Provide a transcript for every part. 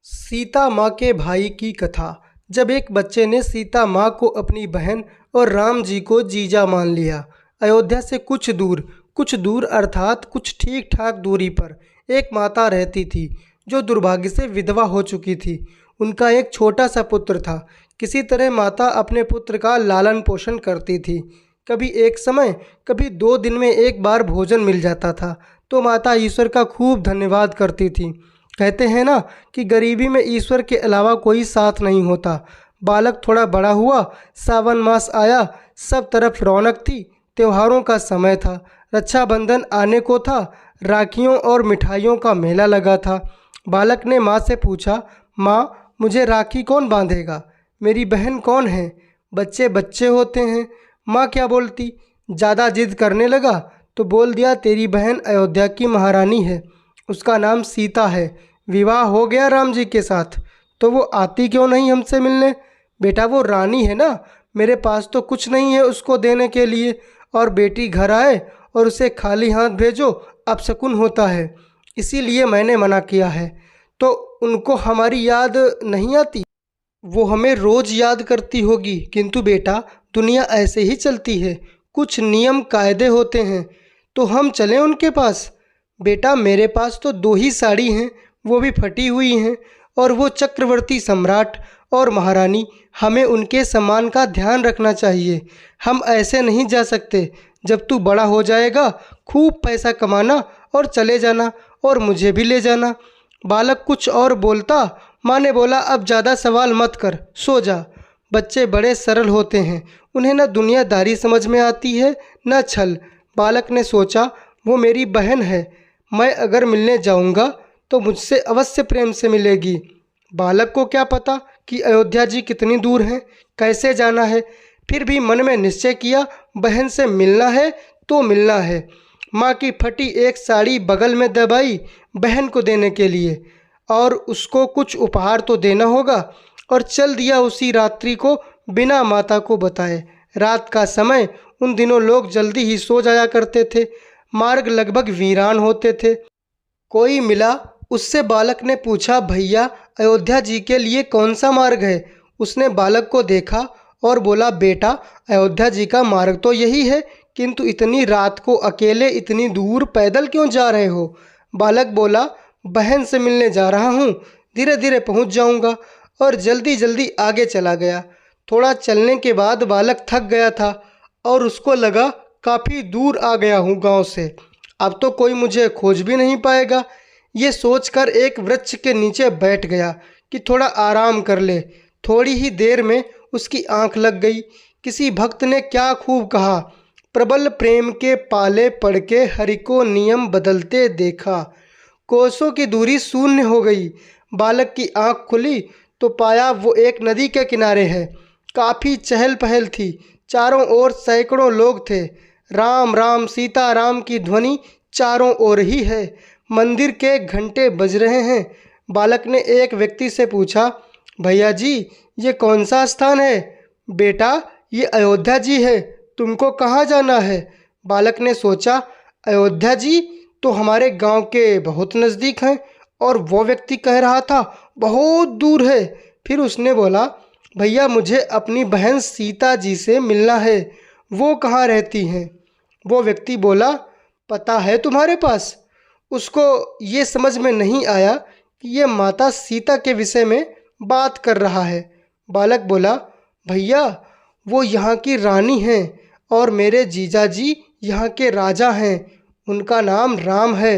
सीता माँ के भाई की कथा। जब एक बच्चे ने सीता माँ को अपनी बहन और राम जी को जीजा मान लिया। अयोध्या से कुछ दूर अर्थात कुछ ठीक ठाक दूरी पर एक माता रहती थी जो दुर्भाग्य से विधवा हो चुकी थी। उनका एक छोटा सा पुत्र था। किसी तरह माता अपने पुत्र का लालन पोषण करती थी। कभी एक समय, कभी 2 दिन में एक बार भोजन मिल जाता था तो माता ईश्वर का खूब धन्यवाद करती थी। कहते हैं ना कि गरीबी में ईश्वर के अलावा कोई साथ नहीं होता। बालक थोड़ा बड़ा हुआ, सावन मास आया, सब तरफ रौनक थी। त्योहारों का समय था, रक्षाबंधन आने को था, राखियों और मिठाइयों का मेला लगा था। बालक ने माँ से पूछा, माँ मुझे राखी कौन बांधेगा, मेरी बहन कौन है। बच्चे बच्चे होते हैं, माँ क्या बोलती। ज़्यादा जिद करने लगा तो बोल दिया, तेरी बहन अयोध्या की महारानी है, उसका नाम सीता है, विवाह हो गया राम जी के साथ, तो वो आती क्यों नहीं हमसे मिलने। बेटा वो रानी है ना, मेरे पास तो कुछ नहीं है उसको देने के लिए, और बेटी घर आए और उसे खाली हाथ भेजो अपशकुन होता है, इसीलिए मैंने मना किया है। तो उनको हमारी याद नहीं आती, वो हमें रोज़ याद करती होगी, किंतु बेटा दुनिया ऐसे ही चलती है, कुछ नियम कायदे होते हैं, तो हम चलें उनके पास। बेटा मेरे पास तो 2 ही साड़ी हैं, वो भी फटी हुई हैं, और वो चक्रवर्ती सम्राट और महारानी, हमें उनके सम्मान का ध्यान रखना चाहिए। हम ऐसे नहीं जा सकते। जब तू बड़ा हो जाएगा खूब पैसा कमाना और चले जाना, और मुझे भी ले जाना। बालक कुछ और बोलता, माँ ने बोला, अब ज़्यादा सवाल मत कर, सो जा। बच्चे बड़े सरल होते हैं, उन्हें न दुनियादारी समझ में आती है न छल। बालक ने सोचा, वो मेरी बहन है, मैं अगर मिलने जाऊंगा तो मुझसे अवश्य प्रेम से मिलेगी। बालक को क्या पता कि अयोध्या जी कितनी दूर हैं, कैसे जाना है। फिर भी मन में निश्चय किया, बहन से मिलना है तो मिलना है। माँ की फटी एक साड़ी बगल में दबाई बहन को देने के लिए, और उसको कुछ उपहार तो देना होगा, और चल दिया उसी रात्रि को बिना माता को बताए। रात का समय, उन दिनों लोग जल्दी ही सो जाया करते थे, मार्ग लगभग वीरान होते थे। कोई मिला, उससे बालक ने पूछा, भैया अयोध्या जी के लिए कौन सा मार्ग है। उसने बालक को देखा और बोला, बेटा अयोध्या जी का मार्ग तो यही है, किंतु इतनी रात को अकेले इतनी दूर पैदल क्यों जा रहे हो। बालक बोला, बहन से मिलने जा रहा हूँ, धीरे धीरे पहुँच जाऊँगा, और जल्दी जल्दी आगे चला गया। थोड़ा चलने के बाद बालक थक गया था और उसको लगा, काफ़ी दूर आ गया हूँ गांव से, अब तो कोई मुझे खोज भी नहीं पाएगा। ये सोचकर एक वृक्ष के नीचे बैठ गया कि थोड़ा आराम कर ले। थोड़ी ही देर में उसकी आंख लग गई। किसी भक्त ने क्या खूब कहा, प्रबल प्रेम के पाले पड़ के हरि को नियम बदलते देखा। कोसों की दूरी शून्य हो गई। बालक की आंख खुली तो पाया वो एक नदी के किनारे है। काफ़ी चहल पहल थी, चारों ओर सैकड़ों लोग थे। राम राम सीता राम की ध्वनि चारों ओर ही है। मंदिर के घंटे बज रहे हैं। बालक ने एक व्यक्ति से पूछा, भैया जी ये कौन सा स्थान है। बेटा ये अयोध्या जी है, तुमको कहाँ जाना है। बालक ने सोचा, अयोध्या जी तो हमारे गांव के बहुत नज़दीक हैं, और वो व्यक्ति कह रहा था बहुत दूर है। फिर उसने बोला, भैया मुझे अपनी बहन सीता जी से मिलना है, वो कहाँ रहती हैं। वो व्यक्ति बोला, पता है तुम्हारे पास। उसको ये समझ में नहीं आया कि ये माता सीता के विषय में बात कर रहा है। बालक बोला, भैया वो यहाँ की रानी हैं, और मेरे जीजा जी यहाँ के राजा हैं, उनका नाम राम है।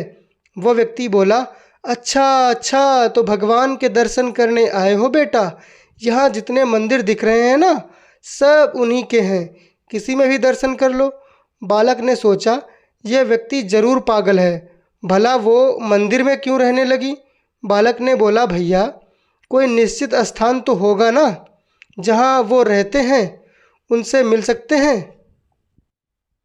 वो व्यक्ति बोला, अच्छा अच्छा, तो भगवान के दर्शन करने आए हो बेटा। यहाँ जितने मंदिर दिख रहे हैं ना, सब उन्हीं के हैं, किसी में भी दर्शन कर लो। बालक ने सोचा, यह व्यक्ति जरूर पागल है, भला वो मंदिर में क्यों रहने लगी। बालक ने बोला, भैया कोई निश्चित स्थान तो होगा ना जहाँ वो रहते हैं, उनसे मिल सकते हैं।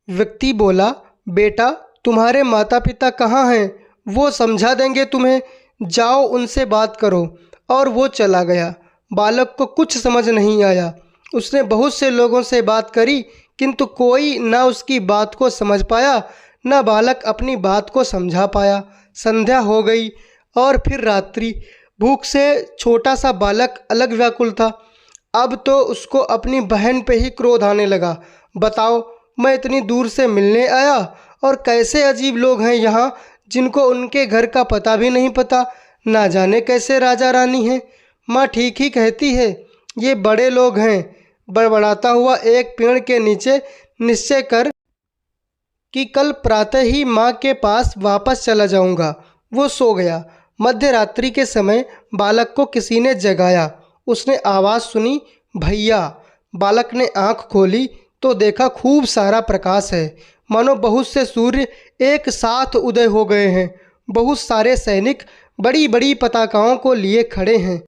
व्यक्ति बोला, बेटा तुम्हारे माता पिता कहाँ हैं, वो समझा देंगे तुम्हें, जाओ उनसे बात करो। और वो चला गया। बालक को कुछ समझ नहीं आया। उसने बहुत से लोगों से बात करी, किंतु कोई न उसकी बात को समझ पाया, न बालक अपनी बात को समझा पाया। संध्या हो गई और फिर रात्रि। भूख से छोटा सा बालक अलग व्याकुल था। अब तो उसको अपनी बहन पे ही क्रोध आने लगा। बताओ, मैं इतनी दूर से मिलने आया और कैसे अजीब लोग हैं यहाँ, जिनको उनके घर का पता भी नहीं पता, ना जाने कैसे राजा रानी हैं। माँ ठीक ही कहती है, ये बड़े लोग हैं। बड़बड़ाता हुआ एक पेड़ के नीचे निश्चय कर कि कल प्रातः ही माँ के पास वापस चला जाऊंगा। वो सो गया। मध्य रात्रि के समय बालक को किसी ने जगाया। उसने आवाज़ सुनी, भैया। बालक ने आंख खोली तो देखा खूब सारा प्रकाश है, मानो बहुत से सूर्य एक साथ उदय हो गए हैं। बहुत सारे सैनिक बड़ी बड़ी पताकाओं को लिए खड़े हैं।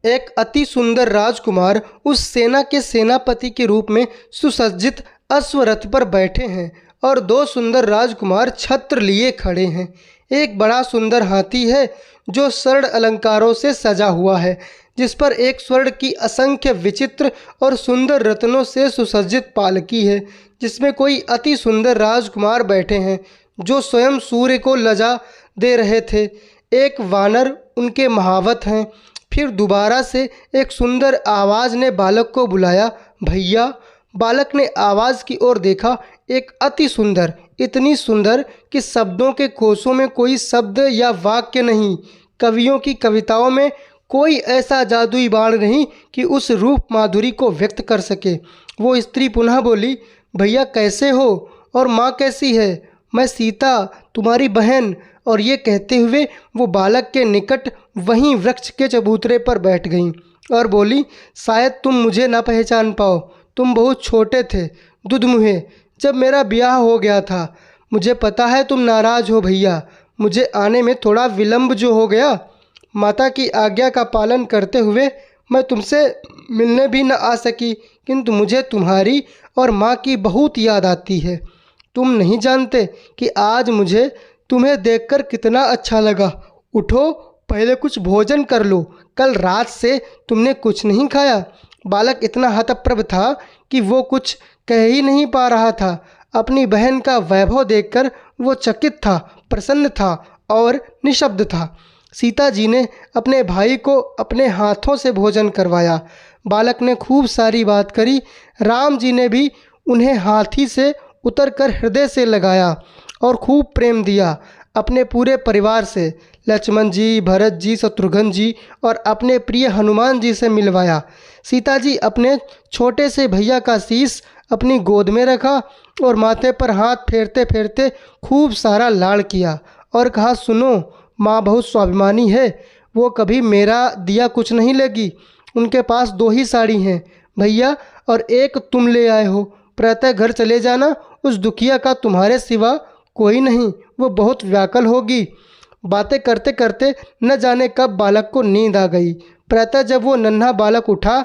एक अति सुंदर राजकुमार उस सेना के सेनापति के रूप में सुसज्जित अश्वरथ पर बैठे हैं और दो सुंदर राजकुमार छत्र लिए खड़े हैं। एक बड़ा सुंदर हाथी है जो स्वर्ण अलंकारों से सजा हुआ है, जिस पर एक स्वर्ण की असंख्य विचित्र और सुंदर रत्नों से सुसज्जित पालकी है, जिसमें कोई अति सुंदर राजकुमार बैठे हैं जो स्वयं सूर्य को लजा दे रहे थे। एक वानर उनके महावत हैं। फिर दोबारा से एक सुंदर आवाज़ ने बालक को बुलाया, भैया। बालक ने आवाज़ की ओर देखा। एक अति सुंदर, इतनी सुंदर कि शब्दों के कोशों में कोई शब्द या वाक्य नहीं, कवियों की कविताओं में कोई ऐसा जादुई बाण नहीं कि उस रूप माधुरी को व्यक्त कर सके। वो स्त्री पुनः बोली, भैया कैसे हो और माँ कैसी है? मैं सीता, तुम्हारी बहन। और ये कहते हुए वो बालक के निकट वहीं वृक्ष के चबूतरे पर बैठ गईं और बोली, शायद तुम मुझे ना पहचान पाओ। तुम बहुत छोटे थे, दुधमुहे, जब मेरा ब्याह हो गया था। मुझे पता है तुम नाराज़ हो भैया, मुझे आने में थोड़ा विलम्ब जो हो गया। माता की आज्ञा का पालन करते हुए मैं तुमसे मिलने भी न आ सकी, किंतु मुझे तुम्हारी और माँ की बहुत याद आती है। तुम नहीं जानते कि आज मुझे तुम्हें देखकर कितना अच्छा लगा। उठो, पहले कुछ भोजन कर लो, कल रात से तुमने कुछ नहीं खाया। बालक इतना हतप्रभ था कि वो कुछ कह ही नहीं पा रहा था। अपनी बहन का वैभव देखकर वो चकित था, प्रसन्न था और निशब्द था। सीता जी ने अपने भाई को अपने हाथों से भोजन करवाया। बालक ने खूब सारी बात करी। राम जी ने भी उन्हें हाथी से उतरकर हृदय से लगाया और खूब प्रेम दिया। अपने पूरे परिवार से, लक्ष्मण जी, भरत जी, शत्रुघ्न जी और अपने प्रिय हनुमान जी से मिलवाया। सीता जी अपने छोटे से भैया का शीश अपनी गोद में रखा और माथे पर हाथ फेरते फेरते खूब सारा लाड़ किया और कहा, सुनो, माँ बहुत स्वाभिमानी है, वो कभी मेरा दिया कुछ नहीं लेगी। उनके पास 2 ही साड़ी हैं भैया, और एक तुम ले आए हो। प्रातः घर चले जाना, उस दुखिया का तुम्हारे सिवा कोई नहीं, वो बहुत व्याकुल होगी। बातें करते करते न जाने कब बालक को नींद आ गई। प्रातः जब वो नन्हा बालक उठा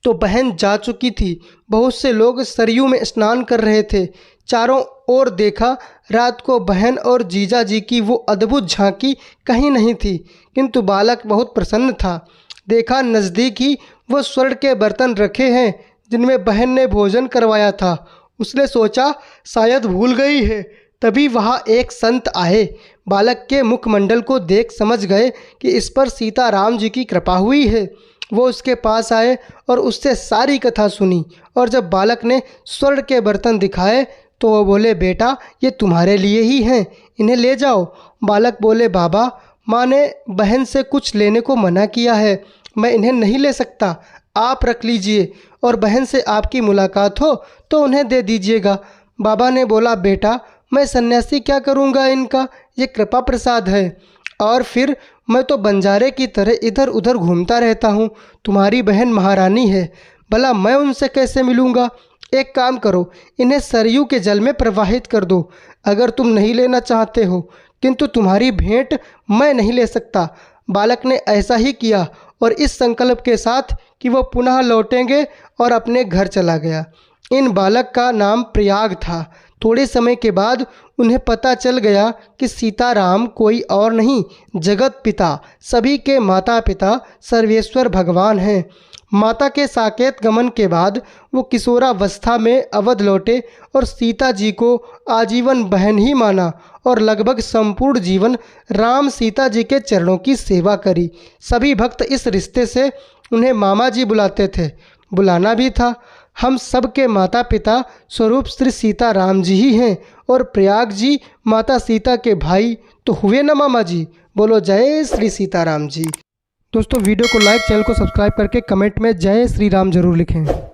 तो बहन जा चुकी थी। बहुत से लोग सरयू में स्नान कर रहे थे। चारों ओर देखा, रात को बहन और जीजा जी की वो अद्भुत झांकी कहीं नहीं थी, किंतु बालक बहुत प्रसन्न था। देखा, नज़दीक ही वो स्वर्ण के बर्तन रखे हैं जिनमें बहन ने भोजन करवाया था। उसने सोचा शायद भूल गई है। तभी वहाँ एक संत आए। बालक के मुखमंडल को देख समझ गए कि इस पर सीता राम जी की कृपा हुई है। वो उसके पास आए और उससे सारी कथा सुनी, और जब बालक ने स्वर्ण के बर्तन दिखाए तो वो बोले, बेटा ये तुम्हारे लिए ही हैं, इन्हें ले जाओ। बालक बोले, बाबा, माँ ने बहन से कुछ लेने को मना किया है, मैं इन्हें नहीं ले सकता, आप रख लीजिए, और बहन से आपकी मुलाकात हो तो उन्हें दे दीजिएगा। बाबा ने बोला, बेटा मैं सन्यासी क्या करूँगा इनका, ये कृपा प्रसाद है, और फिर मैं तो बंजारे की तरह इधर उधर घूमता रहता हूँ। तुम्हारी बहन महारानी है, भला मैं उनसे कैसे मिलूँगा। एक काम करो, इन्हें सरयू के जल में प्रवाहित कर दो, अगर तुम नहीं लेना चाहते हो, किंतु तुम्हारी भेंट मैं नहीं ले सकता। बालक ने ऐसा ही किया, और इस संकल्प के साथ कि वो पुनः लौटेंगे, और अपने घर चला गया। इन बालक का नाम प्रयाग था। थोड़े समय के बाद उन्हें पता चल गया कि सीताराम कोई और नहीं, जगत पिता, सभी के माता पिता सर्वेश्वर भगवान हैं। माता के साकेत गमन के बाद वो किशोरावस्था में अवध लौटे और सीता जी को आजीवन बहन ही माना और लगभग संपूर्ण जीवन राम सीता जी के चरणों की सेवा करी। सभी भक्त इस रिश्ते से उन्हें मामा जी बुलाते थे, बुलाना भी था। हम सब के माता पिता स्वरूप श्री सीता राम जी ही हैं और प्रयाग जी माता सीता के भाई तो हुए ना मामा जी। बोलो जय श्री सीताराम जी। दोस्तों वीडियो को लाइक, चैनल को सब्सक्राइब करके कमेंट में जय श्री राम जरूर लिखें।